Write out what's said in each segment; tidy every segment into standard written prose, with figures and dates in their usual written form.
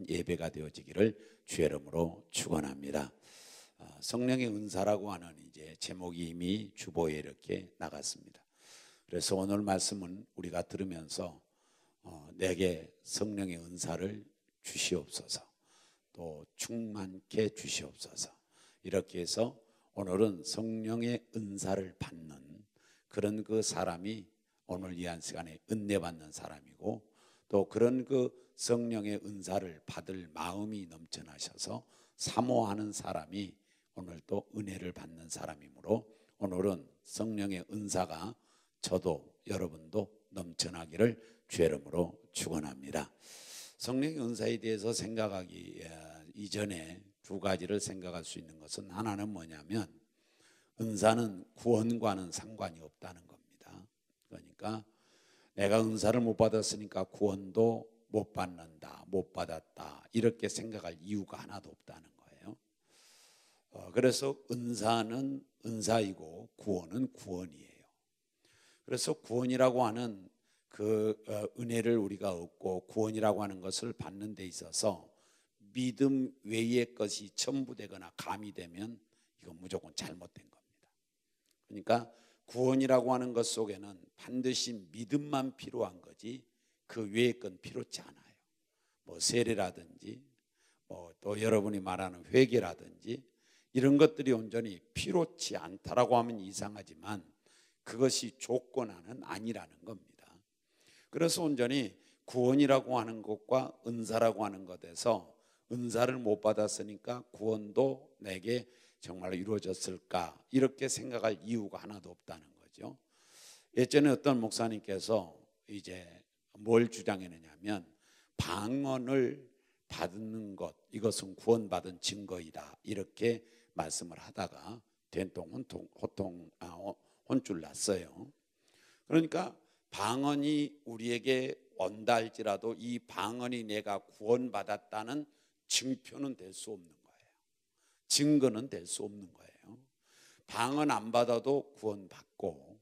예배가 되어지기를 주의 이름으로 축원합니다. 성령의 은사라고 하는 이제 제목이 이미 주보에 이렇게 나갔습니다. 그래서 오늘 말씀은 우리가 들으면서 내게 성령의 은사를 주시옵소서, 또 충만케 주시옵소서, 이렇게 해서 오늘은 성령의 은사를 받는 그런 그 사람이 오늘 이 한 시간에 은혜 받는 사람이고, 또 그런 그 성령의 은사를 받을 마음이 넘쳐나셔서 사모하는 사람이 오늘 또 은혜를 받는 사람이므로 오늘은 성령의 은사가 저도 여러분도 넘쳐나기를 주의 이름으로 축원합니다. 성령의 은사에 대해서 생각하기 이전에 두 가지를 생각할 수 있는 것은, 하나는 뭐냐면 은사는 구원과는 상관이 없다는 겁니다. 그러니까 내가 은사를 못 받았으니까 구원도 못 받는다, 못 받았다, 이렇게 생각할 이유가 하나도 없다는 거예요. 그래서 은사는 은사이고 구원은 구원이에요. 그래서 구원이라고 하는 그 은혜를 우리가 얻고 구원이라고 하는 것을 받는 데 있어서 믿음 외의 것이 첨부되거나 가미되면 이건 무조건 잘못된 겁니다. 그러니까 구원이라고 하는 것 속에는 반드시 믿음만 필요한 거지 그 외의 건 필요치 않아요. 뭐 세례라든지 또 여러분이 말하는 회개라든지 이런 것들이 온전히 필요치 않다라고 하면 이상하지만 그것이 조건은 아니라는 겁니다. 그래서 온전히 구원이라고 하는 것과 은사라고 하는 것에서 은사를 못 받았으니까 구원도 내게 정말 이루어졌을까, 이렇게 생각할 이유가 하나도 없다는 거죠. 예전에 어떤 목사님께서 이제 뭘 주장했느냐면 방언을 받는 것, 이것은 구원받은 증거이다, 이렇게 말씀을 하다가 된통 혼쭐 났어요. 그러니까 방언이 우리에게 온다 할지라도 이 방언이 내가 구원받았다는 증표는 될 수 없는 거예요. 증거는 될 수 없는 거예요. 방언 안 받아도 구원받고,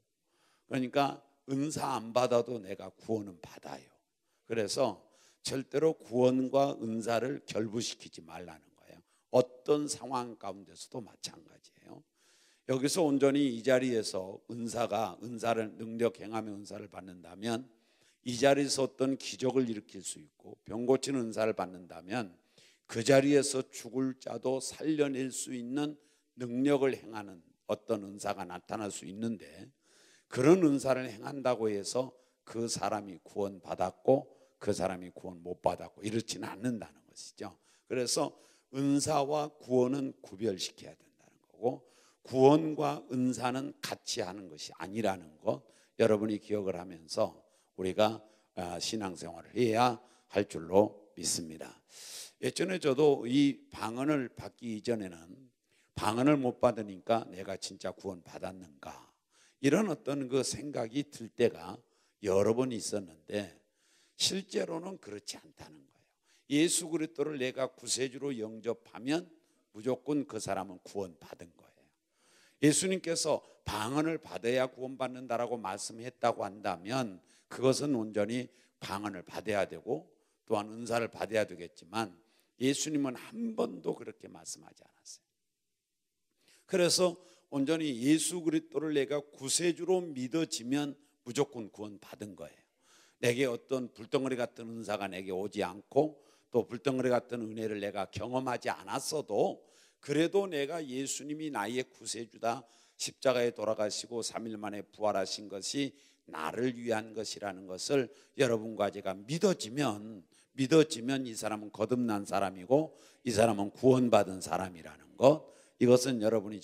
그러니까 은사 안 받아도 내가 구원은 받아요. 그래서 절대로 구원과 은사를 결부시키지 말라는 거예요. 어떤 상황 가운데서도 마찬가지예요. 여기서 온전히 이 자리에서 은사를 능력 행하며 은사를 받는다면 이 자리에서 어떤 기적을 일으킬 수 있고 병 고치는 은사를 받는다면 그 자리에서 죽을 자도 살려낼 수 있는 능력을 행하는 어떤 은사가 나타날 수 있는데, 그런 은사를 행한다고 해서 그 사람이 구원받았고 그 사람이 구원 못 받았고 이렇지는 않는다는 것이죠. 그래서 은사와 구원은 구별시켜야 된다는 거고, 구원과 은사는 같이 하는 것이 아니라는 것, 여러분이 기억을 하면서 우리가 신앙생활을 해야 할 줄로 믿습니다. 예전에 저도 이 방언을 받기 이전에는 방언을 못 받으니까 내가 진짜 구원 받았는가, 이런 어떤 그 생각이 들 때가 여러 번 있었는데 실제로는 그렇지 않다는 거예요. 예수 그리스도를 내가 구세주로 영접하면 무조건 그 사람은 구원 받은 거예요. 예수님께서 방언을 받아야 구원받는다라고 말씀했다고 한다면 그것은 온전히 방언을 받아야 되고 또한 은사를 받아야 되겠지만 예수님은 한 번도 그렇게 말씀하지 않았어요. 그래서 온전히 예수 그리스도를 내가 구세주로 믿어지면 무조건 구원받은 거예요. 내게 어떤 불덩어리 같은 은사가 내게 오지 않고 또 불덩어리 같은 은혜를 내가 경험하지 않았어도 그래도 내가 예수님이 나의 구세주다, 십자가에 돌아가시고 3일 만에 부활하신 것이 나를 위한 것이라는 것을 여러분과 제가 믿어지면 이 사람은 거듭난 사람이고 이 사람은 구원받은 사람이라는 것, 이것은 여러분이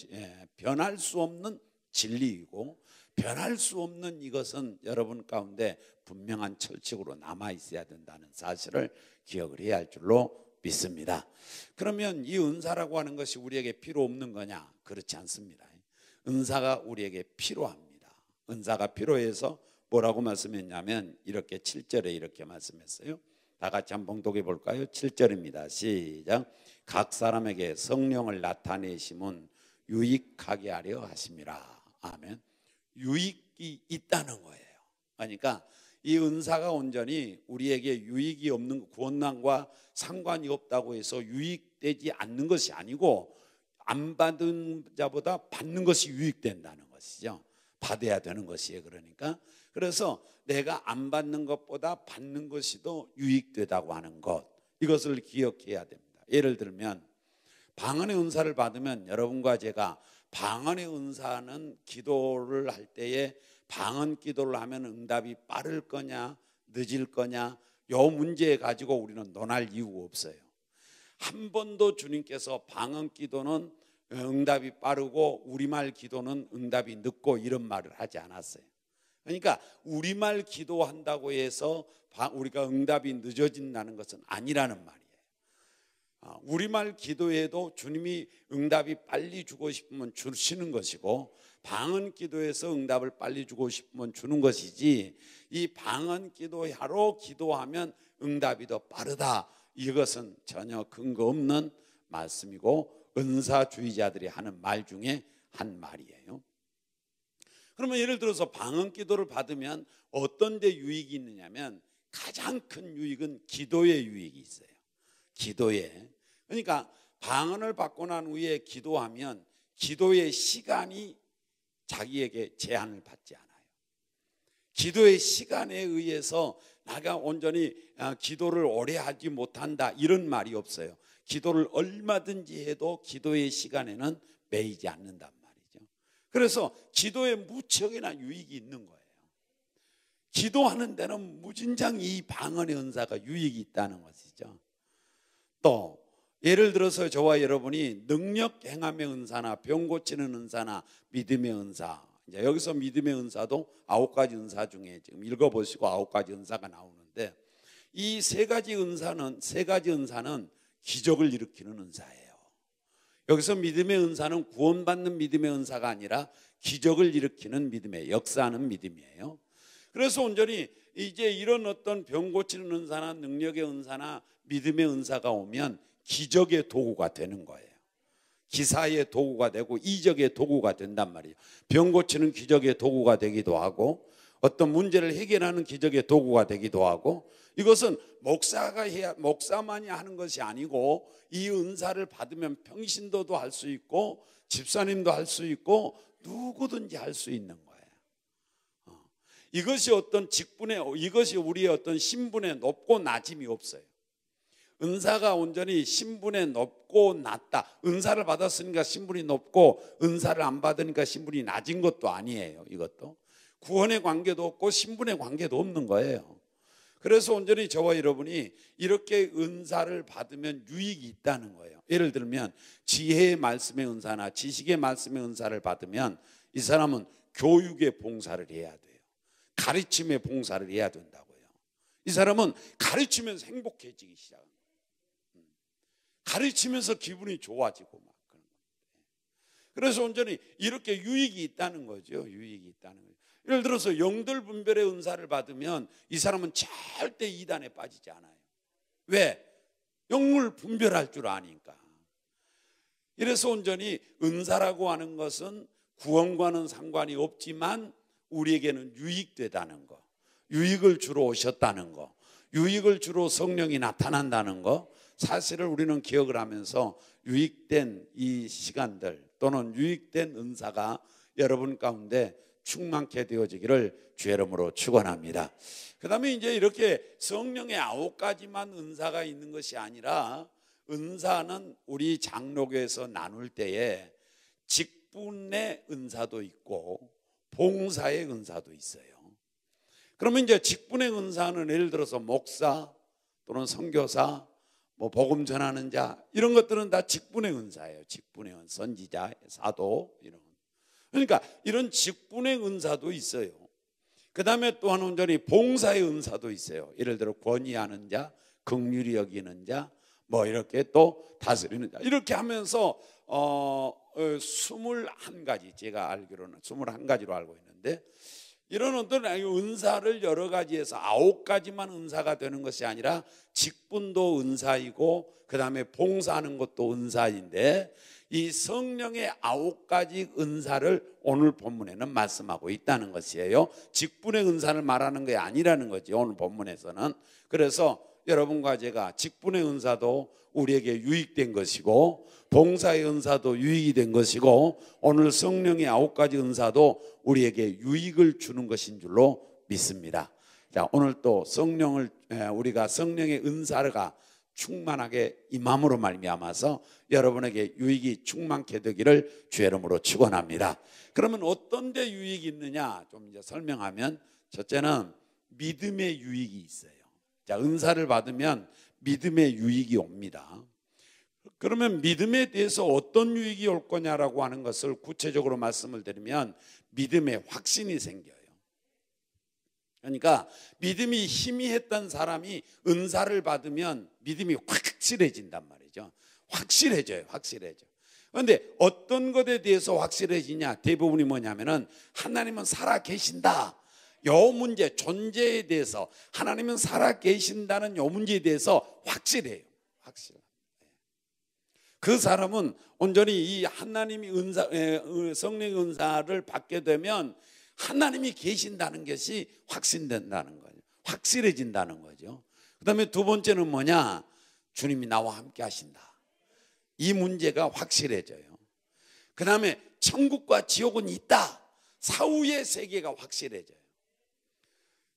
변할 수 없는 진리이고 변할 수 없는 이것은 여러분 가운데 분명한 철칙으로 남아 있어야 된다는 사실을 기억을 해야 할 줄로 믿습니다. 그러면 이 은사라고 하는 것이 우리에게 필요 없는 거냐? 그렇지 않습니다. 은사가 우리에게 필요합니다. 은사가 필요해서 뭐라고 말씀했냐면 이렇게 7절에 이렇게 말씀했어요. 다 같이 한번 봉독해 볼까요? 7절입니다. 시작. 각 사람에게 성령을 나타내심은 유익하게 하려 하심이라. 아멘. 유익이 있다는 거예요. 그러니까 이 은사가 온전히 우리에게 유익이 없는, 구원난과 상관이 없다고 해서 유익되지 않는 것이 아니고, 안 받은 자보다 받는 것이 유익된다는 것이죠. 받아야 되는 것이에요. 그러니까 그래서 내가 안 받는 것보다 받는 것이 더 유익되다고 하는 것, 이것을 기억해야 됩니다. 예를 들면 방언의 은사를 받으면, 여러분과 제가 방언의 은사는 기도를 할 때에 방언 기도를 하면 응답이 빠를 거냐 늦을 거냐, 요 문제 가지고 우리는 논할 이유가 없어요. 한 번도 주님께서 방언 기도는 응답이 빠르고 우리말 기도는 응답이 늦고 이런 말을 하지 않았어요. 그러니까 우리말 기도한다고 해서 우리가 응답이 늦어진다는 것은 아니라는 말이에요. 우리말 기도에도 주님이 응답이 빨리 주고 싶으면 주시는 것이고, 방언 기도에서 응답을 빨리 주고 싶으면 주는 것이지, 이 방언 기도하러 기도하면 응답이 더 빠르다, 이것은 전혀 근거 없는 말씀이고 은사주의자들이 하는 말 중에 한 말이에요. 그러면 예를 들어서 방언 기도를 받으면 어떤 데 유익이 있느냐면, 가장 큰 유익은 기도의 유익이 있어요. 기도에. 그러니까 방언을 받고 난 후에 기도하면 기도의 시간이 자기에게 제한을 받지 않아요. 기도의 시간에 의해서 내가 온전히 기도를 오래 하지 못한다, 이런 말이 없어요. 기도를 얼마든지 해도 기도의 시간에는 매이지 않는단 말이죠. 그래서 기도에 무척이나 유익이 있는 거예요. 기도하는 데는 무진장 이 방언의 은사가 유익이 있다는 것이죠. 또 예를 들어서 저와 여러분이 능력 행함의 은사나 병 고치는 은사나 믿음의 은사, 이제 여기서 믿음의 은사도 9가지 은사 중에 지금 읽어보시고 9가지 은사가 나오는데, 이 세 가지 은사는 기적을 일으키는 은사예요. 여기서 믿음의 은사는 구원받는 믿음의 은사가 아니라 기적을 일으키는 믿음의, 역사하는 믿음이에요. 그래서 온전히 이제 이런 어떤 병 고치는 은사나 능력의 은사나 믿음의 은사가 오면 기적의 도구가 되는 거예요. 기사의 도구가 되고 이적의 도구가 된단 말이에요. 병 고치는 기적의 도구가 되기도 하고, 어떤 문제를 해결하는 기적의 도구가 되기도 하고, 이것은 목사만이 하는 것이 아니고, 이 은사를 받으면 평신도도 할 수 있고 집사님도 할 수 있고 누구든지 할 수 있는 거예요. 이것이 어떤 이것이 우리의 어떤 신분에 높고 낮음이 없어요. 은사가 온전히 신분에 높고 낮다, 은사를 받았으니까 신분이 높고 은사를 안 받으니까 신분이 낮은 것도 아니에요. 이것도 구원의 관계도 없고 신분의 관계도 없는 거예요. 그래서 온전히 저와 여러분이 이렇게 은사를 받으면 유익이 있다는 거예요. 예를 들면 지혜의 말씀의 은사나 지식의 말씀의 은사를 받으면 이 사람은 교육의 봉사를 해야 돼요. 가르침의 봉사를 해야 된다고요. 이 사람은 가르치면서 행복해지기 시작합니다. 가르치면서 기분이 좋아지고 막 그런 거예요. 그래서 온전히 이렇게 유익이 있다는 거죠. 유익이 있다는 거예요. 예를 들어서 영들 분별의 은사를 받으면 이 사람은 절대 이단에 빠지지 않아요. 왜? 영을 분별할 줄 아니까. 이래서 온전히 은사라고 하는 것은 구원과는 상관이 없지만 우리에게는 유익되다는 거, 유익을 주러 오셨다는 거, 유익을 주러 성령이 나타난다는 거, 사실을 우리는 기억을 하면서 유익된 이 시간들 또는 유익된 은사가 여러분 가운데 충만케 되어지기를 주의 이름으로 축원합니다. 그 다음에 이제 이렇게 성령의 9가지만 은사가 있는 것이 아니라, 은사는 우리 장로교에서 나눌 때에 직분의 은사도 있고 봉사의 은사도 있어요. 그러면 이제 직분의 은사는 예를 들어서 목사 또는 선교사, 복음 전하는 자, 이런 것들은 다 직분의 은사예요. 직분의 은사, 선지자, 사도, 이런. 그러니까 이런 직분의 은사도 있어요. 그 다음에 또한 온전히 봉사의 은사도 있어요. 예를 들어 권위하는 자, 긍휼히 여기는 자, 이렇게 또 다스리는 자, 이렇게 하면서 21가지, 제가 알기로는 21가지로 알고 있는데, 이런 어떤 은사를 여러 가지에서 9가지만 은사가 되는 것이 아니라 직분도 은사이고 그 다음에 봉사하는 것도 은사인데 이 성령의 9가지 은사를 오늘 본문에는 말씀하고 있다는 것이에요. 직분의 은사를 말하는 게 아니라는 거지 오늘 본문에서는. 그래서 여러분과 제가 직분의 은사도 우리에게 유익된 것이고 봉사의 은사도 유익이 된 것이고 오늘 성령의 9가지 은사도 우리에게 유익을 주는 것인 줄로 믿습니다. 자, 오늘 또 우리가 성령의 은사가 충만하게 임함으로 말미암아서 여러분에게 유익이 충만케 되기를 주의 이름으로 축원합니다. 그러면 어떤 데 유익이 있느냐 좀 이제 설명하면, 첫째는 믿음의 유익이 있어요. 자, 은사를 받으면 믿음의 유익이 옵니다. 그러면 믿음에 대해서 어떤 유익이 올 거냐라고 하는 것을 구체적으로 말씀을 드리면 믿음의 확신이 생겨요. 그러니까 믿음이 희미했던 사람이 은사를 받으면 믿음이 확실해진단 말이죠. 확실해져요. 그런데 어떤 것에 대해서 확실해지냐? 대부분이 뭐냐면은 하나님은 살아 계신다. 요 문제, 존재에 대해서, 하나님은 살아 계신다는 요 문제에 대해서 확실해요. 그 사람은 온전히 이 하나님이 성령의 은사를 받게 되면 하나님이 계신다는 것이 확신된다는 거죠. 확실해진다는 거죠. 그 다음에 두 번째는 뭐냐? 주님이 나와 함께 하신다. 이 문제가 확실해져요. 그 다음에 천국과 지옥은 있다. 사후의 세계가 확실해져요.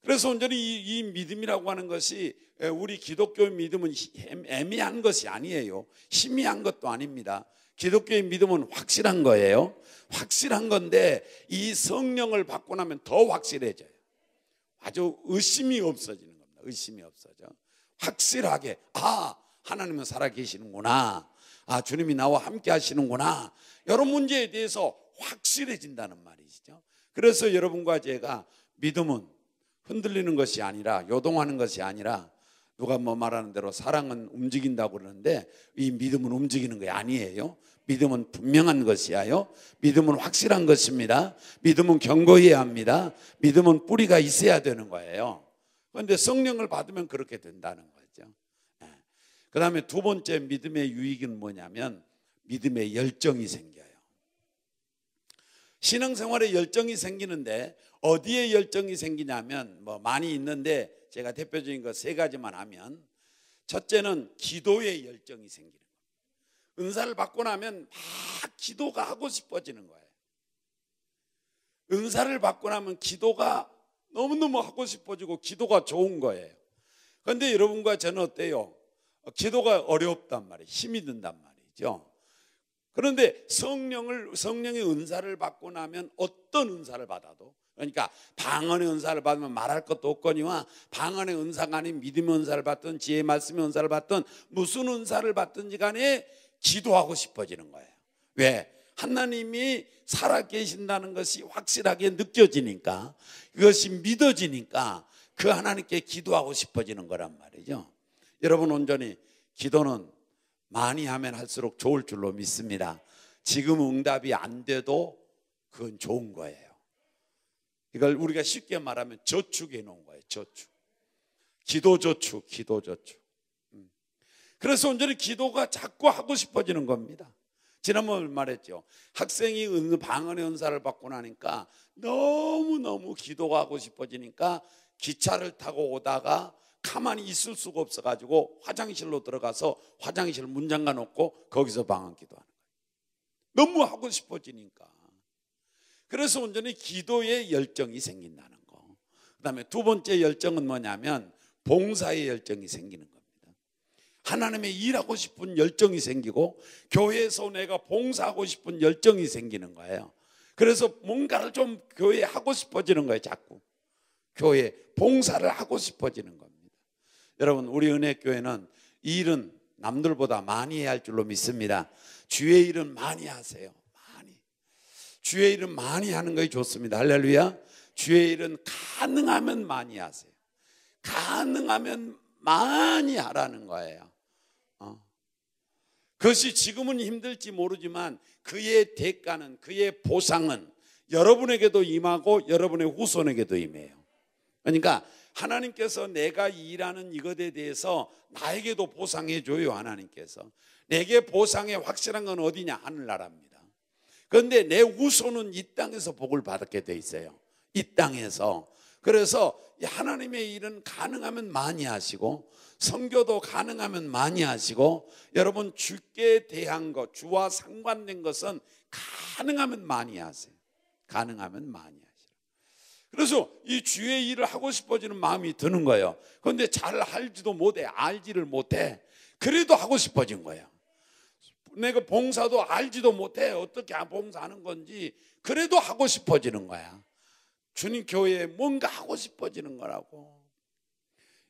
그래서 온전히 이 믿음이라고 하는 것이 우리 기독교의 믿음은 애매한 것이 아니에요. 희미한 것도 아닙니다. 기독교의 믿음은 확실한 거예요. 확실한 건데 이 성령을 받고 나면 더 확실해져요. 아주 의심이 없어지는 겁니다. 의심이 없어져. 확실하게 하나님은 살아계시는구나. 주님이 나와 함께 하시는구나. 여러 문제에 대해서 확실해진다는 말이시죠. 그래서 여러분과 제가 믿음은 흔들리는 것이 아니라, 요동하는 것이 아니라, 누가 말하는 대로 사랑은 움직인다고 그러는데 이 믿음은 움직이는 게 아니에요. 믿음은 분명한 것이에요. 믿음은 확실한 것입니다. 믿음은 견고해야 합니다. 믿음은 뿌리가 있어야 되는 거예요. 그런데 성령을 받으면 그렇게 된다는 거죠. 그 다음에 두 번째 믿음의 유익은 뭐냐면 믿음의 열정이 생겨요. 신앙생활에 열정이 생기는데 어디에 열정이 생기냐면 많이 있는데 제가 대표적인 거 3가지만 하면, 첫째는 기도의 열정이 생기는 거예요. 은사를 받고 나면 막 기도가 하고 싶어지는 거예요. 은사를 받고 나면 기도가 너무너무 하고 싶어지고 기도가 좋은 거예요. 그런데 여러분과 저는 어때요? 기도가 어렵단 말이에요. 힘이 든단 말이죠. 그런데 성령의 은사를 받고 나면 어떤 은사를 받아도, 그러니까 방언의 은사를 받으면 말할 것도 없거니와 방언의 은사가 아닌 믿음의 은사를 받든 지혜의 말씀의 은사를 받든 무슨 은사를 받든지 간에 기도하고 싶어지는 거예요. 왜? 하나님이 살아계신다는 것이 확실하게 느껴지니까, 그것이 믿어지니까 그 하나님께 기도하고 싶어지는 거란 말이죠. 여러분, 온전히 기도는 많이 하면 할수록 좋을 줄로 믿습니다. 지금 응답이 안 돼도 그건 좋은 거예요. 이걸 우리가 쉽게 말하면 저축해 놓은 거예요. 저축. 기도 저축. 그래서 온전히 기도가 자꾸 하고 싶어지는 겁니다. 지난번에 말했죠. 학생이 방언의 은사를 받고 나니까 너무너무 기도가 하고 싶어지니까 기차를 타고 오다가 가만히 있을 수가 없어가지고 화장실로 들어가서 화장실 문 잠가 놓고 거기서 방언 기도하는 거예요. 너무 하고 싶어지니까. 그래서 온전히 기도의 열정이 생긴다는 거. 그 다음에 두 번째 열정은 뭐냐면 봉사의 열정이 생기는 겁니다. 하나님의 일하고 싶은 열정이 생기고 교회에서 내가 봉사하고 싶은 열정이 생기는 거예요. 그래서 뭔가를 좀 교회에 하고 싶어지는 거예요. 자꾸 교회에 봉사를 하고 싶어지는 겁니다. 여러분, 우리 은혜교회는 이 일은 남들보다 많이 해야 할 줄로 믿습니다. 주의 일은 많이 하세요. 주의 일은 많이 하는 것이 좋습니다. 할렐루야. 주의 일은 가능하면 많이 하세요. 가능하면 많이 하라는 거예요. 그것이 지금은 힘들지 모르지만 그의 대가는, 그의 보상은 여러분에게도 임하고 여러분의 후손에게도 임해요. 그러니까 하나님께서 내가 일하는 이것에 대해서 나에게도 보상해 줘요. 하나님께서 내게 보상의 확실한 건 어디냐? 하늘나라입니다. 그런데 내 후손은 이 땅에서 복을 받게 돼 있어요. 이 땅에서. 그래서 하나님의 일은 가능하면 많이 하시고 선교도 가능하면 많이 하시고 여러분 주께 대한 것, 주와 상관된 것은 가능하면 많이 하세요. 가능하면 많이 하세요. 그래서 이 주의 일을 하고 싶어지는 마음이 드는 거예요. 그런데 잘 알지도 못해. 알지를 못해. 그래도 하고 싶어진 거예요. 내가 봉사도 알지도 못해. 어떻게 봉사하는 건지. 그래도 하고 싶어지는 거야. 주님 교회에 뭔가 하고 싶어지는 거라고.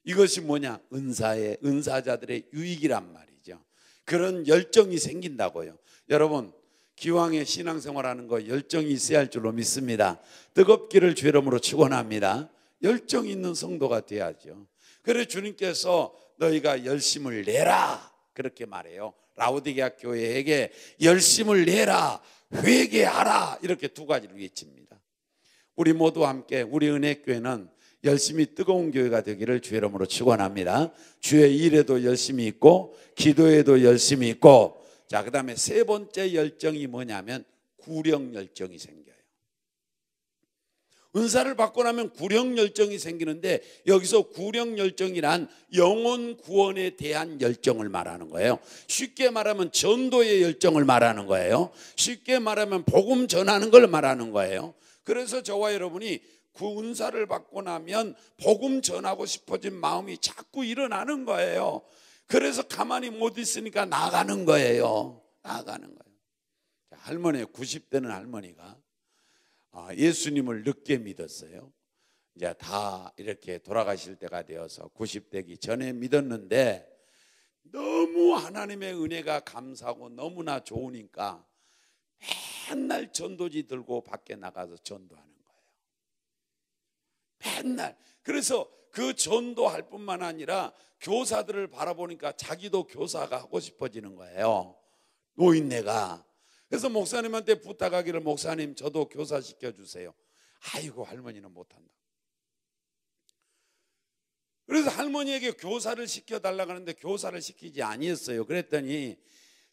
이것이 뭐냐? 은사자들의 유익이란 말이죠. 그런 열정이 생긴다고요. 여러분 기왕에 신앙생활하는 거 열정이 있어야 할 줄로 믿습니다. 뜨겁기를 주 이름으로 축원합니다. 열정 있는 성도가 돼야죠. 그래서 주님께서 너희가 열심을 내라 그렇게 말해요. 라오디게아 교회에게 열심을 내라, 회개하라 이렇게 두 가지를 외칩니다. 우리 모두 함께 우리 은혜교회는 열심히 뜨거운 교회가 되기를 주 이름으로 축원합니다. 주의 일에도 열심히 있고 기도에도 열심히 있고 자, 그 다음에 세 번째 열정이 뭐냐면 구령 열정이 생겨요. 은사를 받고 나면 구령 열정이 생기는데 여기서 구령 열정이란 영혼 구원에 대한 열정을 말하는 거예요. 쉽게 말하면 전도의 열정을 말하는 거예요. 쉽게 말하면 복음 전하는 걸 말하는 거예요. 그래서 저와 여러분이 그 은사를 받고 나면 복음 전하고 싶어진 마음이 자꾸 일어나는 거예요. 그래서 가만히 못 있으니까 나가는 거예요. 나가는 거예요. 할머니 90대는 할머니가 예수님을 늦게 믿었어요. 이제 다 이렇게 돌아가실 때가 되어서 90대기 전에 믿었는데 너무 하나님의 은혜가 감사하고 너무나 좋으니까 맨날 전도지 들고 밖에 나가서 전도하는 거예요. 맨날. 그래서 그 전도할 뿐만 아니라 교사들을 바라보니까 자기도 교사가 하고 싶어지는 거예요. 노인네가. 그래서 목사님한테 부탁하기를 목사님 저도 교사 시켜주세요. 아이고 할머니는 못한다. 그래서 할머니에게 교사를 시켜달라고 하는데 교사를 시키지 아니었어요. 그랬더니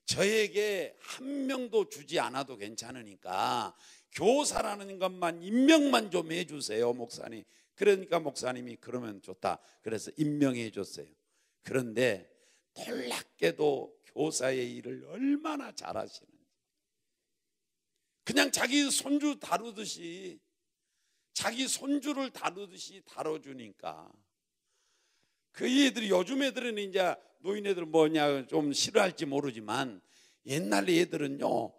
저에게 한 명도 주지 않아도 괜찮으니까 교사라는 것만 임명만 좀 해주세요 목사님. 그러니까 목사님이 그러면 좋다. 그래서 임명해 줬어요. 그런데 놀랍게도 교사의 일을 얼마나 잘하시는지 그냥 자기 손주 다루듯이 자기 손주를 다루듯이 다뤄주니까 그 애들이 요즘 애들은 이제 노인 애들 뭐냐 좀 싫어할지 모르지만 옛날 애들은요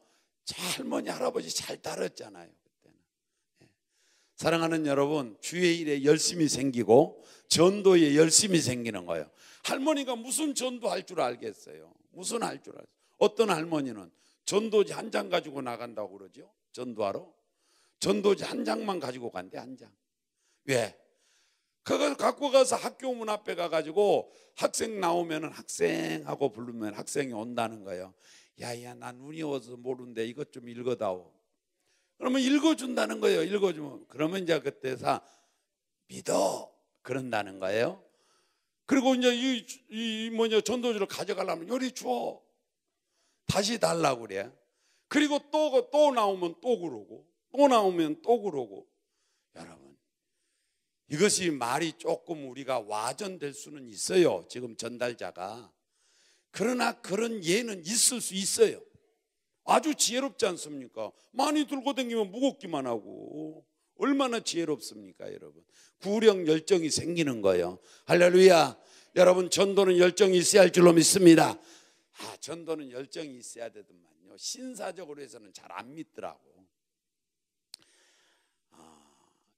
할머니 할아버지 잘 다뤘잖아요. 그때는. 사랑하는 여러분 주의 일에 열심히 생기고 전도에 열심히 생기는 거예요. 할머니가 무슨 전도할 줄 알겠어요? 무슨 할 줄 알겠어요? 어떤 할머니는 전도지 한 장 가지고 나간다고 그러죠. 전도하러 전도지 한 장만 가지고 간대. 한 장. 왜? 그걸 갖고 가서 학교 문 앞에 가가지고 학생 나오면은 학생하고 부르면 학생이 온다는 거예요. 야야 난 눈이 어서 모르는데 이것 좀 읽어다오. 그러면 읽어준다는 거예요. 읽어주면 그러면 이제 그때서 믿어 그런다는 거예요. 그리고 이제 이 전도지를 가져가려면 요리 줘. 다시 달라고 그래. 그리고 또 나오면 또 그러고 또 나오면 또 그러고. 여러분 이것이 말이 조금 우리가 와전될 수는 있어요. 지금 전달자가. 그러나 그런 예는 있을 수 있어요. 아주 지혜롭지 않습니까? 많이 들고 다니면 무겁기만 하고 얼마나 지혜롭습니까 여러분. 구령 열정이 생기는 거예요. 할렐루야. 여러분 전도는 열정이 있어야 할 줄로 믿습니다. 전도는 열정이 있어야 되더만요. 신사적으로 해서는 잘 안 믿더라고.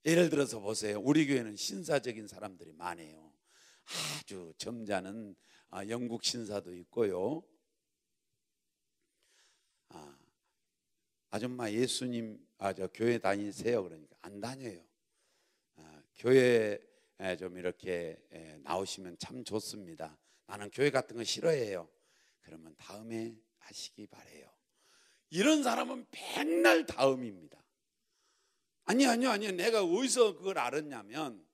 예를 들어서 보세요. 우리 교회는 신사적인 사람들이 많아요. 아주 점잖은 영국 신사도 있고요. 아줌마 예수님 저 교회 다니세요? 그러니까 안 다녀요. 교회에 좀 이렇게 나오시면 참 좋습니다. 나는 교회 같은 거 싫어해요. 그러면 다음에 하시기 바래요. 이런 사람은 맨날 다음입니다. 아니. 내가 어디서 그걸 알았냐면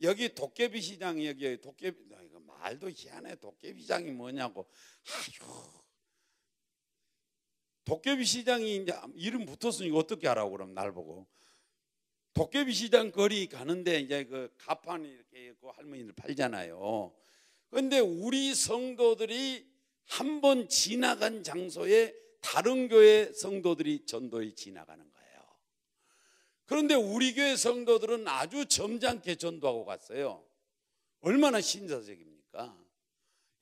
여기 도깨비 시장이 여기 도깨비 이거 말도 희한해. 도깨비 시장이 뭐냐고. 아유. 도깨비 시장이 이제 이름 붙었으니까 어떻게 하라고 그럼 날 보고. 도깨비 시장 거리 가는데 이제 그 가판이 이렇게 있고 할머니들 팔잖아요. 그런데 우리 성도들이 한 번 지나간 장소에 다른 교회 성도들이 전도에 지나가는 거예요. 그런데 우리 교회 성도들은 아주 점잖게 전도하고 갔어요. 얼마나 신사적입니까?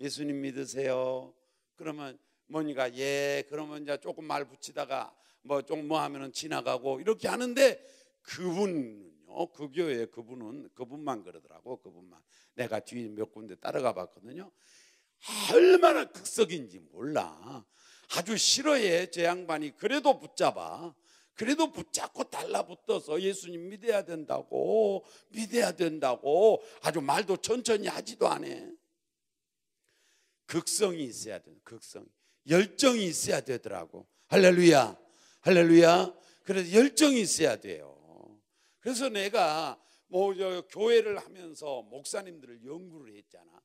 예수님 믿으세요? 그러면 뭐니까 예, 그러면 이제 조금 말 붙이다가 뭐 하면은 지나가고 이렇게 하는데 그분은요, 그 교회 그분만 그러더라고. 그분만. 내가 뒤에 몇 군데 따라가 봤거든요. 얼마나 극석인지 몰라. 아주 싫어해 저 양반이. 그래도 붙잡아. 그래도 붙잡고 달라붙어서 예수님 믿어야 된다고 아주 말도 천천히 하지도 않아. 극성이 있어야 돼. 극성, 열정이 있어야 되더라고. 할렐루야. 그래서 열정이 있어야 돼요. 그래서 내가 교회를 하면서 목사님들을 연구를 했잖아.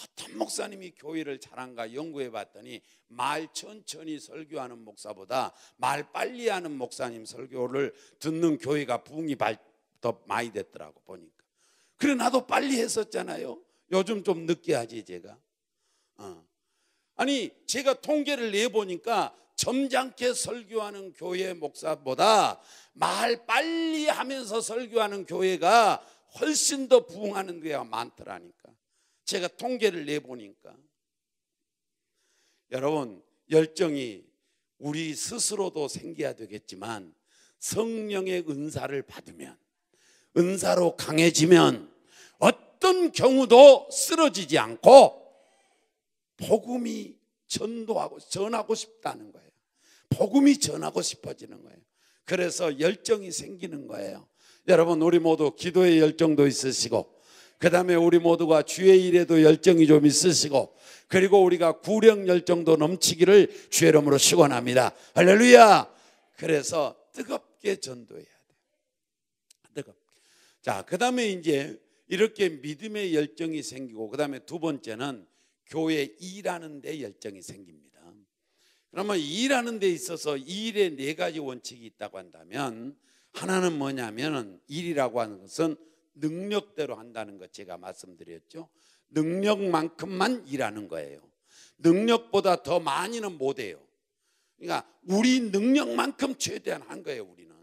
어떤 목사님이 교회를 잘한가 연구해 봤더니 말 천천히 설교하는 목사보다 말 빨리 하는 목사님 설교를 듣는 교회가 부흥이 더 많이 됐더라고 보니까. 그래 나도 빨리 했었잖아요. 요즘 좀 늦게 하지 제가. 아니 제가 통계를 내보니까 점잖게 설교하는 교회 목사보다 말 빨리 하면서 설교하는 교회가 훨씬 더 부흥하는 교회가 많더라니까. 제가 통계를 내보니까. 여러분 열정이 우리 스스로도 생겨야 되겠지만 성령의 은사를 받으면, 은사로 강해지면 어떤 경우도 쓰러지지 않고 복음이 전하고 싶다는 거예요. 복음이 전하고 싶어지는 거예요. 그래서 열정이 생기는 거예요. 여러분 우리 모두 기도의 열정도 있으시고, 그 다음에 우리 모두가 주의 일에도 열정이 좀 있으시고, 그리고 우리가 구령 열정도 넘치기를 주의 이름으로 축원합니다. 할렐루야. 그래서 뜨겁게 전도해야 돼요. 뜨겁게. 자, 그 다음에 이제 이렇게 믿음의 열정이 생기고, 그 다음에 두 번째는 교회 일하는 데 열정이 생깁니다. 그러면 일하는 데 있어서 일에 네 가지 원칙이 있다고 한다면, 하나는 뭐냐면 일이라고 하는 것은 능력대로 한다는 것 제가 말씀드렸죠. 능력만큼만 일하는 거예요. 능력보다 더 많이는 못해요. 그러니까 우리 능력만큼 최대한 한 거예요 우리는.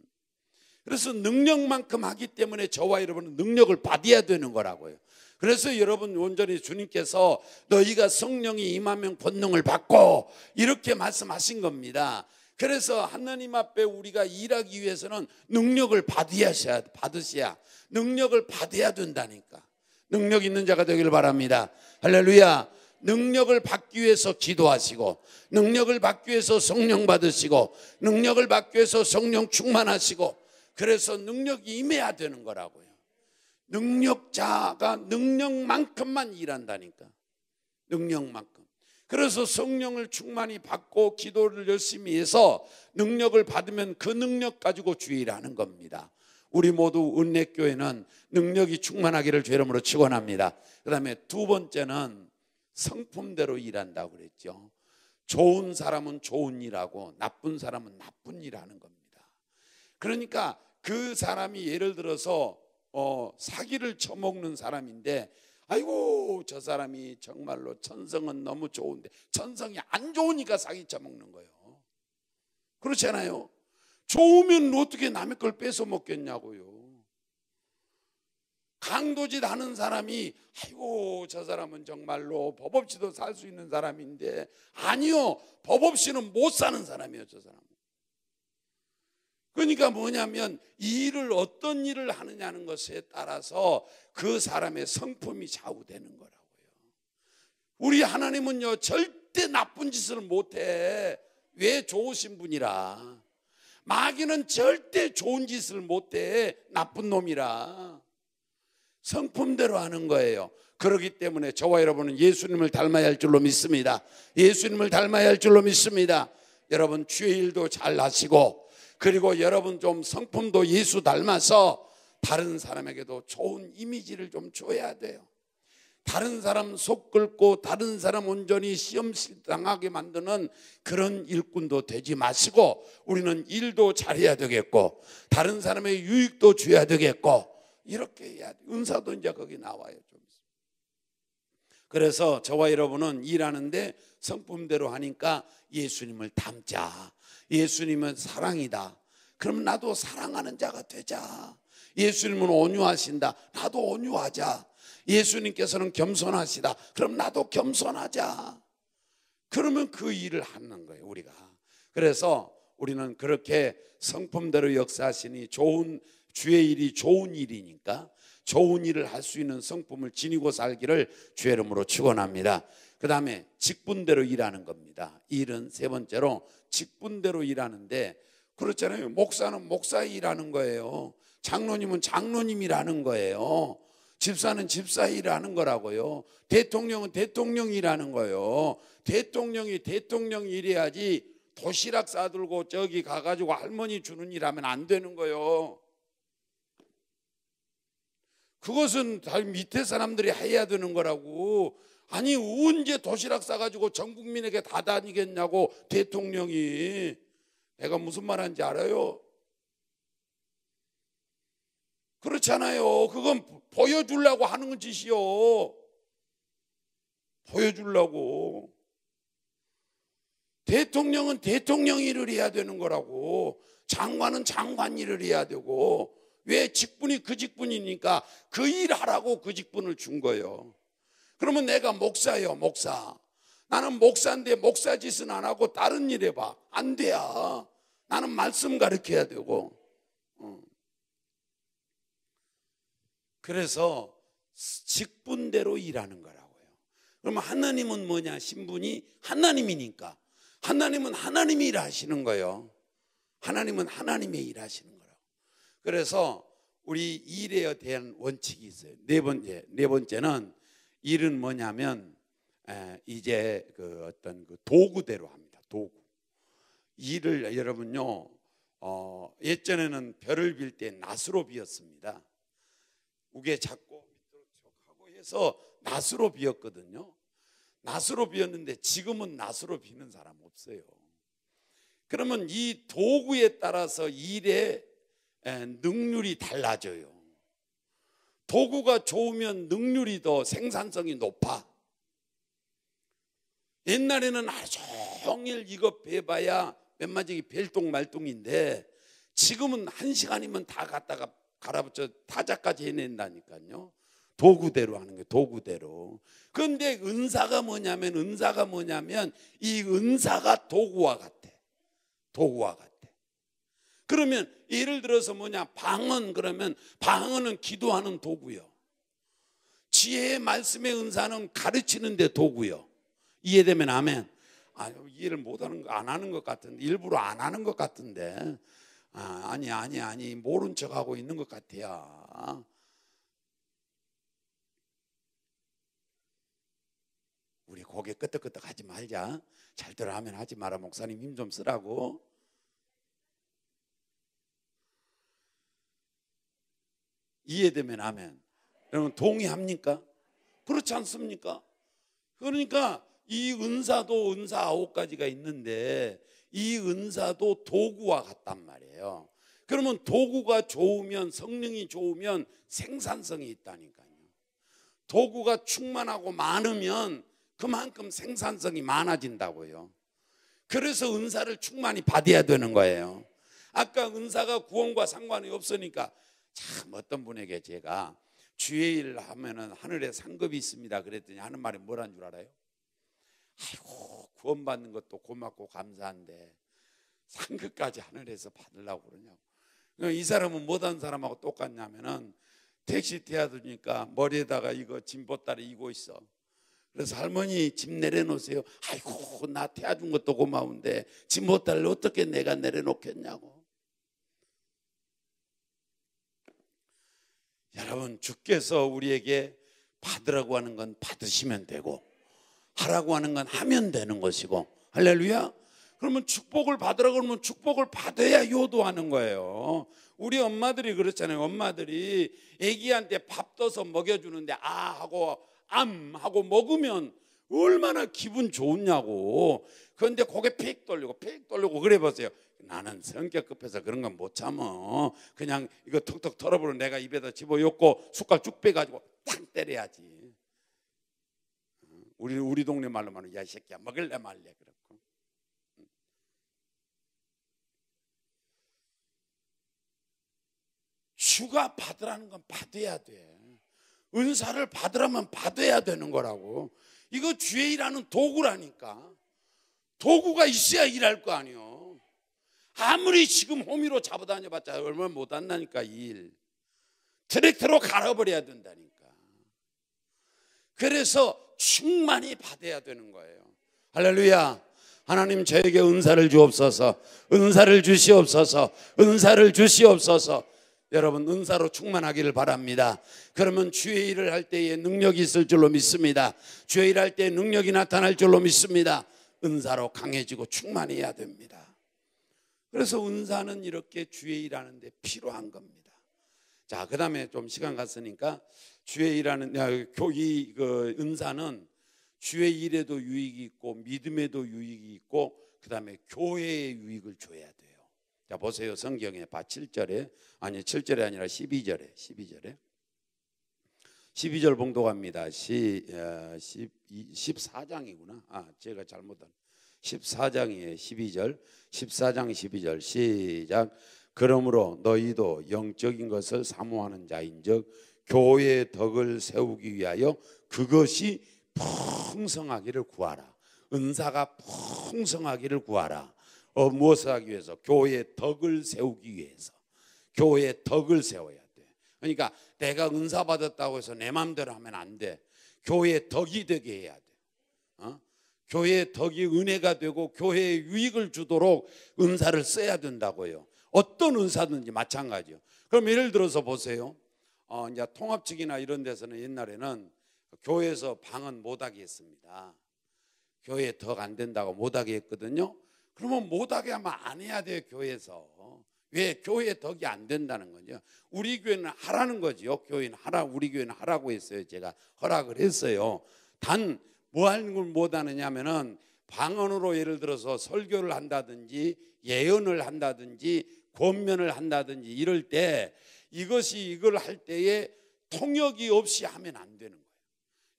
그래서 능력만큼 하기 때문에 저와 여러분은 능력을 받아야 되는 거라고요. 그래서 여러분 온전히 주님께서 너희가 성령이 임하면 권능을 받고 이렇게 말씀하신 겁니다. 그래서 하나님 앞에 우리가 일하기 위해서는 능력을 받으셔야 능력을 받아야 된다니까. 능력 있는 자가 되기를 바랍니다. 할렐루야. 능력을 받기 위해서 기도하시고, 능력을 받기 위해서 성령 받으시고, 능력을 받기 위해서 성령 충만하시고, 그래서 능력이 임해야 되는 거라고요. 능력자가 능력만큼만 일한다니까. 능력만큼. 그래서 성령을 충만히 받고 기도를 열심히 해서 능력을 받으면 그 능력 가지고 주의 일하는 겁니다. 우리 모두 은혜교회는 능력이 충만하기를 주의 이름으로 축원합니다. 그 다음에 두 번째는 성품대로 일한다고 그랬죠. 좋은 사람은 좋은 일하고 나쁜 사람은 나쁜 일하는 겁니다. 그러니까 그 사람이 예를 들어서 사기를 쳐먹는 사람인데, 아이고 저 사람이 정말로 천성은 너무 좋은데 천성이 안 좋으니까 사기 쳐먹는 거예요. 그렇잖아요. 좋으면 어떻게 남의 걸 뺏어 먹겠냐고요. 강도짓 하는 사람이 아이고 저 사람은 정말로 법 없이도 살 수 있는 사람인데, 아니요, 법 없이는 못 사는 사람이에요 저 사람은. 그러니까 뭐냐면 일을 어떤 일을 하느냐는 것에 따라서 그 사람의 성품이 좌우되는 거라고요. 우리 하나님은요 절대 나쁜 짓을 못해. 왜? 좋으신 분이라. 마귀는 절대 좋은 짓을 못해. 나쁜 놈이라. 성품대로 하는 거예요. 그렇기 때문에 저와 여러분은 예수님을 닮아야 할 줄로 믿습니다. 예수님을 닮아야 할 줄로 믿습니다. 여러분 주의 일도 잘 하시고, 그리고 여러분 좀 성품도 예수 닮아서 다른 사람에게도 좋은 이미지를 좀 줘야 돼요. 다른 사람 속 긁고 다른 사람 온전히 시험실 당하게 만드는 그런 일꾼도 되지 마시고 우리는 일도 잘해야 되겠고 다른 사람의 유익도 줘야 되겠고 이렇게 해야 돼. 은사도 이제 거기 나와요. 좀. 그래서 저와 여러분은 일하는데 성품대로 하니까 예수님을 닮자. 예수님은 사랑이다. 그럼 나도 사랑하는 자가 되자. 예수님은 온유하신다. 나도 온유하자. 예수님께서는 겸손하시다. 그럼 나도 겸손하자. 그러면 그 일을 하는 거예요, 우리가. 그래서 우리는 그렇게 성품대로 역사하시니 좋은 주의 일이 좋은 일이니까 좋은 일을 할 수 있는 성품을 지니고 살기를 주의 이름으로 축원합니다. 그 다음에 직분대로 일하는 겁니다. 일은 세 번째로 직분대로 일하는데 그렇잖아요. 목사는 목사 일하는 거예요. 장로님은 장로님이라는 거예요. 집사는 집사 일하는 거라고요. 대통령은 대통령 일하는 거예요. 대통령이 대통령 일해야지 도시락 싸들고 저기 가가지고 할머니 주는 일 하면 안 되는 거예요. 그것은 밑에 사람들이 해야 되는 거라고. 아니 언제 도시락 싸가지고 전 국민에게 다 다니겠냐고 대통령이. 내가 무슨 말하는지 알아요? 그렇잖아요. 그건 보여주려고 하는 짓이요. 보여주려고. 대통령은 대통령 일을 해야 되는 거라고. 장관은 장관 일을 해야 되고. 왜? 직분이 그 직분이니까 그 일 하라고 그 직분을 준 거예요. 그러면 내가 목사예요, 목사. 나는 목사인데 목사 짓은 안 하고 다른 일 해봐. 안 돼야. 나는 말씀 가르쳐야 되고. 그래서 직분대로 일하는 거라고요. 그러면 하나님은 뭐냐? 신분이 하나님이니까. 하나님은 하나님이 일하시는 거예요. 하나님은 하나님의 일하시는 거라고. 그래서 우리 일에 대한 원칙이 있어요. 네 번째는 일은 뭐냐면 이제 그 어떤 그 도구대로 합니다. 도구. 일을 여러분요. 예전에는 별을 빌 때 낫으로 비었습니다. 우게 잡고 밑으로 쭉 하고 해서 낫으로 비었거든요. 낫으로 비었는데 지금은 낫으로 비는 사람 없어요. 그러면 이 도구에 따라서 일의 능률이 달라져요. 도구가 좋으면 능률이 더 생산성이 높아. 옛날에는 하루 종일 이거 베봐야 몇 마디기 벨똥말똥인데 지금은 1시간이면 다 갖다가 갈아붙여 타자까지 해낸다니까요. 도구대로 하는 거예요. 도구대로. 그런데 은사가 뭐냐면 이 은사가 도구와 같아. 도구와 같아. 그러면 예를 들어서 방언. 그러면 방언은 기도하는 도구요. 지혜의 말씀의 은사는 가르치는 데 도구요. 이해되면 아멘. 이해를 못하는 거 안 하는 것 같은데, 일부러 안 하는 것 같은데, 아니 모른 척하고 있는 것 같아요. 우리 고개 끄덕끄덕 하지 말자. 잘 들어 하면 하지 마라. 목사님 힘 좀 쓰라고. 이해되면 아멘. 여러분 동의합니까? 그렇지 않습니까? 그러니까 이 은사도 은사 9가지가 있는데 이 은사도 도구와 같단 말이에요. 그러면 도구가 좋으면, 성령이 좋으면 생산성이 있다니까요. 도구가 충만하고 많으면 그만큼 생산성이 많아진다고요. 그래서 은사를 충만히 받아야 되는 거예요. 아까 은사가 구원과 상관이 없으니까 참 어떤 분에게 제가 주의 일을 하면은 하늘에 상급이 있습니다 그랬더니 하는 말이 뭐라는 줄 알아요? 아이고 구원받는 것도 고맙고 감사한데 상급까지 하늘에서 받으려고 그러냐고. 이 사람은 못한 사람하고 똑같냐면은 택시 태워주니까 머리에다가 이거 짐 보따리 이고 있어. 그래서 할머니 짐 내려놓으세요. 아이고 나 태워준 것도 고마운데 짐 보따리를 어떻게 내가 내려놓겠냐고. 여러분 주께서 우리에게 받으라고 하는 건 받으시면 되고 하라고 하는 건 하면 되는 것이고 할렐루야. 그러면 축복을 받으라 그러면 축복을 받아야 효도하는 거예요. 우리 엄마들이 그렇잖아요. 엄마들이 애기한테 밥 떠서 먹여주는데 아 하고 암 하고 먹으면 얼마나 기분 좋냐고. 그런데 고개 픽 돌리고 그래 보세요. 나는 성격 급해서 그런 건 못 참어. 그냥 이거 턱턱 털어버려 내가 입에다 집어넣고 숟갈 쭉 빼가지고 딱 때려야지. 우리 동네 말로 말하면 야 이 새끼야 먹을래 말래 그렇고. 주가 받으라는 건 받아야 돼. 은사를 받으라면 받아야 되는 거라고. 이거 주의 일하는 도구라니까. 도구가 있어야 일할 거 아니요. 아무리 지금 호미로 잡아다녀봤자 얼마나 못한다니까. 일 트랙터로 갈아버려야 된다니까. 그래서 충만히 받아야 되는 거예요. 할렐루야. 하나님 저에게 은사를 주옵소서. 은사를 주시옵소서. 은사를 주시옵소서. 여러분 은사로 충만하기를 바랍니다. 그러면 주의 일을 할 때에 능력이 있을 줄로 믿습니다. 주의 일을 할 때에 능력이 나타날 줄로 믿습니다. 은사로 강해지고 충만해야 됩니다. 그래서 은사는 이렇게 주의 일하는 데 필요한 겁니다. 자, 그 다음에 좀 시간 갔으니까 주의 일하는 이 은사는 주의 일에도 유익이 있고 믿음에도 유익이 있고 그 다음에 교회에 유익을 줘야 돼요. 자 보세요. 성경에 7절에 아니 7절이 아니라 12절에 12절 봉독합니다. 14장이구나. 제가 잘못한 14장이에요. 12절 14장 12절 시작. 그러므로 너희도 영적인 것을 사모하는 자인즉 교회의 덕을 세우기 위하여 그것이 풍성하기를 구하라. 은사가 풍성하기를 구하라. 무엇을 하기 위해서? 교회의 덕을 세우기 위해서. 교회의 덕을 세워야 돼. 그러니까 내가 은사 받았다고 해서 내 마음대로 하면 안 돼. 교회의 덕이 되게 해야 돼. 교회의 덕이 은혜가 되고 교회에 유익을 주도록 은사를 써야 된다고요. 어떤 은사든지 마찬가지요. 그럼 예를 들어서 보세요. 이제 통합측이나 이런 데서는 옛날에는 교회에서 방언 못하게 했습니다. 교회에 덕 안 된다고 못하게 했거든요. 그러면 못하게 하면 안 해야 돼요. 교회에서. 왜? 교회에 덕이 안 된다는 거죠. 우리 교회는 하라는 거죠. 교회는 하라, 우리 교회는 하라고 했어요. 제가 허락을 했어요. 단 뭐 하는 걸 못하느냐 하면은 방언으로 예를 들어서 설교를 한다든지 예언을 한다든지 권면을 한다든지 이럴 때 이걸 할 때에 통역이 없이 하면 안 되는 거예요.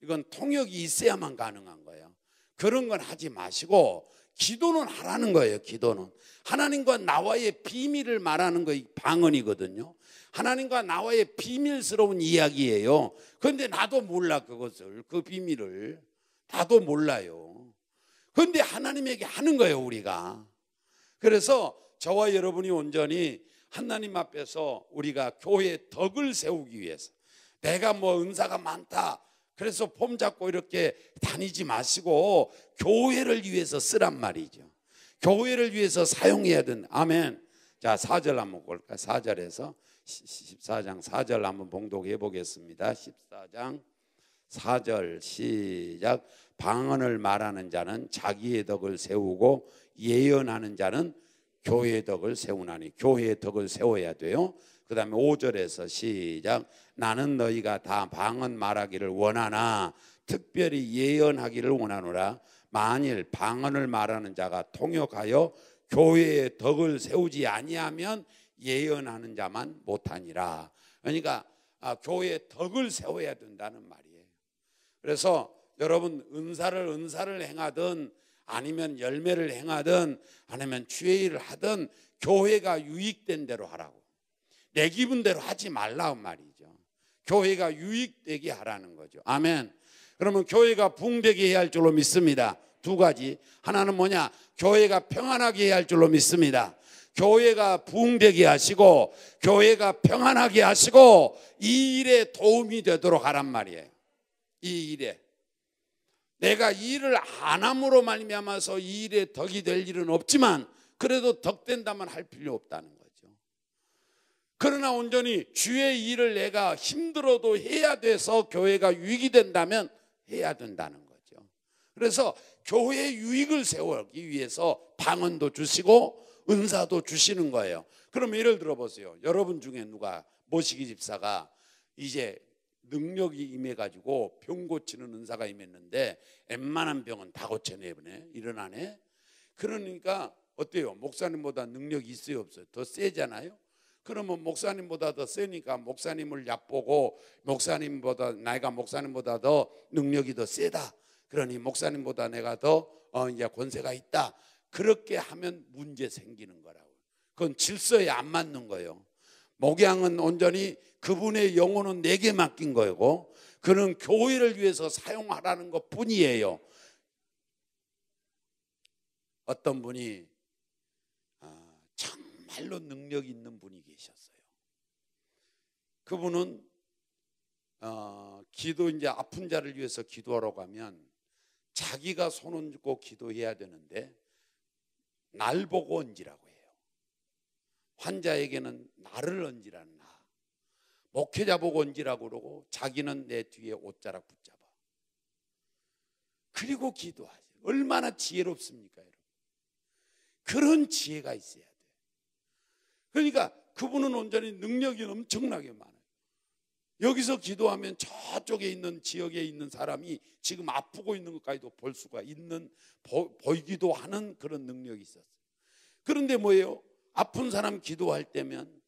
이건 통역이 있어야만 가능한 거예요. 그런 건 하지 마시고 기도는 하라는 거예요. 기도는 하나님과 나와의 비밀을 말하는 거 방언이거든요. 하나님과 나와의 비밀스러운 이야기예요. 그런데 나도 몰라 그것을, 그 비밀을 나도 몰라요. 그런데 하나님에게 하는 거예요 우리가. 그래서 저와 여러분이 온전히 하나님 앞에서 우리가 교회의 덕을 세우기 위해서 내가 뭐 은사가 많다 그래서 폼 잡고 이렇게 다니지 마시고 교회를 위해서 쓰란 말이죠. 교회를 위해서 사용해야 된다. 아멘. 자 4절 한번 볼까요? 4절에서 14장 4절 한번 봉독해 보겠습니다. 14장 4절 시작. 방언을 말하는 자는 자기의 덕을 세우고 예언하는 자는 교회의 덕을 세우나니. 교회의 덕을 세워야 돼요. 그 다음에 5절에서 시작. 나는 너희가 다 방언 말하기를 원하나 특별히 예언하기를 원하노라. 만일 방언을 말하는 자가 통역하여 교회의 덕을 세우지 아니하면 예언하는 자만 못하니라. 그러니까 교회의 덕을 세워야 된다는 말이에요. 그래서 여러분 은사를 행하든 아니면 열매를 행하든 아니면 주의 일을 하든 교회가 유익된 대로 하라고. 내 기분대로 하지 말라는 말이죠. 교회가 유익되게 하라는 거죠. 아멘. 그러면 교회가 부흥되게 해야 할 줄로 믿습니다. 두 가지. 하나는 뭐냐? 교회가 평안하게 해야 할 줄로 믿습니다. 교회가 부흥되게 하시고 교회가 평안하게 하시고 이 일에 도움이 되도록 하란 말이에요. 이 일에 내가 이 일을 안 함으로 말미암아서 이 일에 덕이 될 일은 없지만 그래도 덕된다면 할 필요 없다는 거죠. 그러나 온전히 주의 일을 내가 힘들어도 해야 돼서 교회가 유익이 된다면 해야 된다는 거죠. 그래서 교회의 유익을 세우기 위해서 방언도 주시고 은사도 주시는 거예요. 그럼 예를 들어 보세요. 여러분 중에 누가 모시기 집사가 이제 능력이 임해가지고 병 고치는 은사가 임했는데 웬만한 병은 다 고쳐내버네, 일어나네. 그러니까 어때요? 목사님보다 능력이 있어요, 없어요? 더 세잖아요. 그러면 목사님보다 더 세니까 목사님을 얕보고 내가 목사님보다 더 능력이 더 세다. 그러니 목사님보다 내가 더 이제 권세가 있다. 그렇게 하면 문제 생기는 거라고. 그건 질서에 안 맞는 거예요. 목양은 온전히 그분의 영혼은 내게 맡긴 거고 그는 교회를 위해서 사용하라는 것 뿐이에요. 어떤 분이 정말로 능력 있는 분이 계셨어요. 그분은 이제 아픈 자를 위해서 기도하러 가면 자기가 손 얹고 기도해야 되는데 날 보고 얹으라고 해요. 환자에게는 나를 얹으라는 나. 목회자 보고 얹으라고 그러고 자기는 내 뒤에 옷자락 붙잡아. 그리고 기도하죠. 얼마나 지혜롭습니까, 여러분? 그런 지혜가 있어야 돼요. 그러니까 그분은 온전히 능력이 엄청나게 많아요. 여기서 기도하면 저쪽에 있는 지역에 있는 사람이 지금 아프고 있는 것까지도 볼 수가 있는, 보이기도 하는 그런 능력이 있었어요. 그런데 뭐예요? 아픈 사람 기도할 때면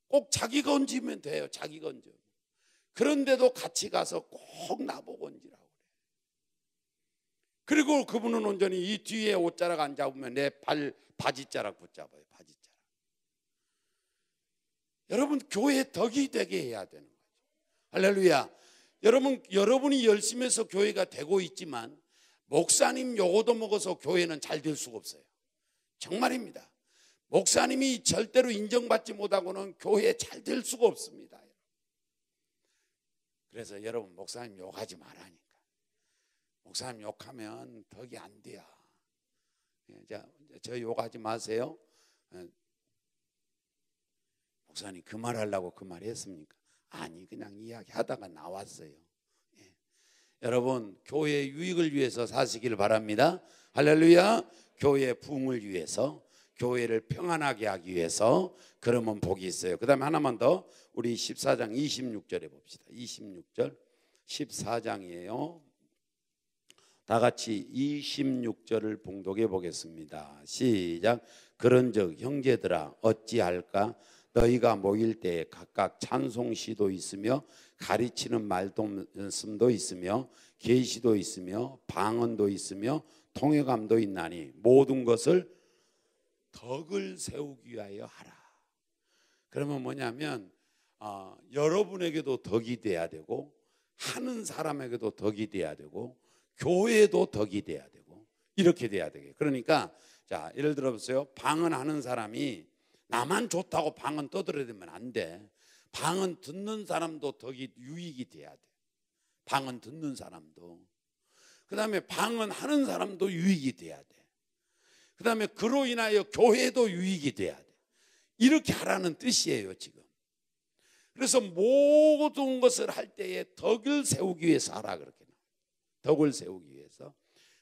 꼭 자기가 얹으면 돼요. 자기가 얹어. 그런데도 같이 가서 꼭 나보고 얹으라고 그래요. 그리고 그분은 온전히 이 뒤에 옷자락 안 잡으면 내 바지자락 붙잡아요. 바지자락. 여러분, 교회 덕이 되게 해야 되는 거죠. 할렐루야. 여러분이 열심히 해서 교회가 되고 있지만 목사님 요거도 먹어서 교회는 잘 될 수가 없어요. 정말입니다. 목사님이 절대로 인정받지 못하고는 교회에 잘 될 수가 없습니다. 그래서 여러분, 목사님 욕하지 말라니까. 목사님 욕하면 덕이 안 돼요. 저 욕하지 마세요. 목사님 그 말 하려고 그 말 했습니까? 아니, 그냥 이야기하다가 나왔어요. 여러분, 교회의 유익을 위해서 사시기를 바랍니다. 할렐루야. 교회의 부흥을 위해서, 교회를 평안하게 하기 위해서, 그러면 복이 있어요. 그 다음에 하나만 더, 우리 14장 26절에 봅시다. 26절 14장이에요. 다 같이 26절을 봉독해 보겠습니다. 시작. 그런즉 형제들아 어찌할까? 너희가 모일 때에 각각 찬송시도 있으며 가르치는 말씀도 있으며 계시도 있으며 방언도 있으며 통역감도 있나니 모든 것을 덕을 세우기 위하여 하라. 그러면 뭐냐면 여러분에게도 덕이 돼야 되고 하는 사람에게도 덕이 돼야 되고 교회도 덕이 돼야 되고 이렇게 돼야 되겠어요. 그러니까 자, 예를 들어 보세요. 방언하는 사람이 나만 좋다고 방언 떠들어대면 안 돼. 방언 듣는 사람도 덕이 유익이 돼야 돼. 방언 듣는 사람도. 그 다음에 방언하는 사람도 유익이 돼야 돼. 그 다음에 그로 인하여 교회도 유익이 돼야 돼. 이렇게 하라는 뜻이에요, 지금. 그래서 모든 것을 할 때에 덕을 세우기 위해서 하라, 그렇게. 덕을 세우기 위해서.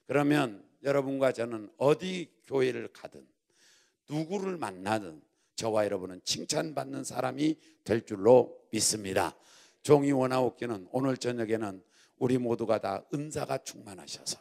그러면 여러분과 저는 어디 교회를 가든 누구를 만나든 저와 여러분은 칭찬받는 사람이 될 줄로 믿습니다. 종이 원하옵기는 오늘 저녁에는 우리 모두가 다 은사가 충만하셔서,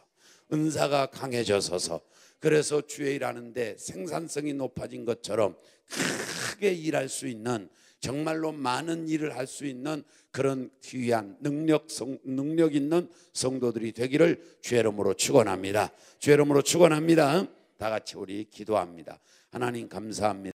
은사가 강해져서, 그래서 주의 일하는데 생산성이 높아진 것처럼 크게 일할 수 있는, 정말로 많은 일을 할 수 있는 그런 귀한 능력 있는 성도들이 되기를 주의 이름으로 축원합니다. 주의 이름으로 축원합니다. 다 같이 우리 기도합니다. 하나님 감사합니다.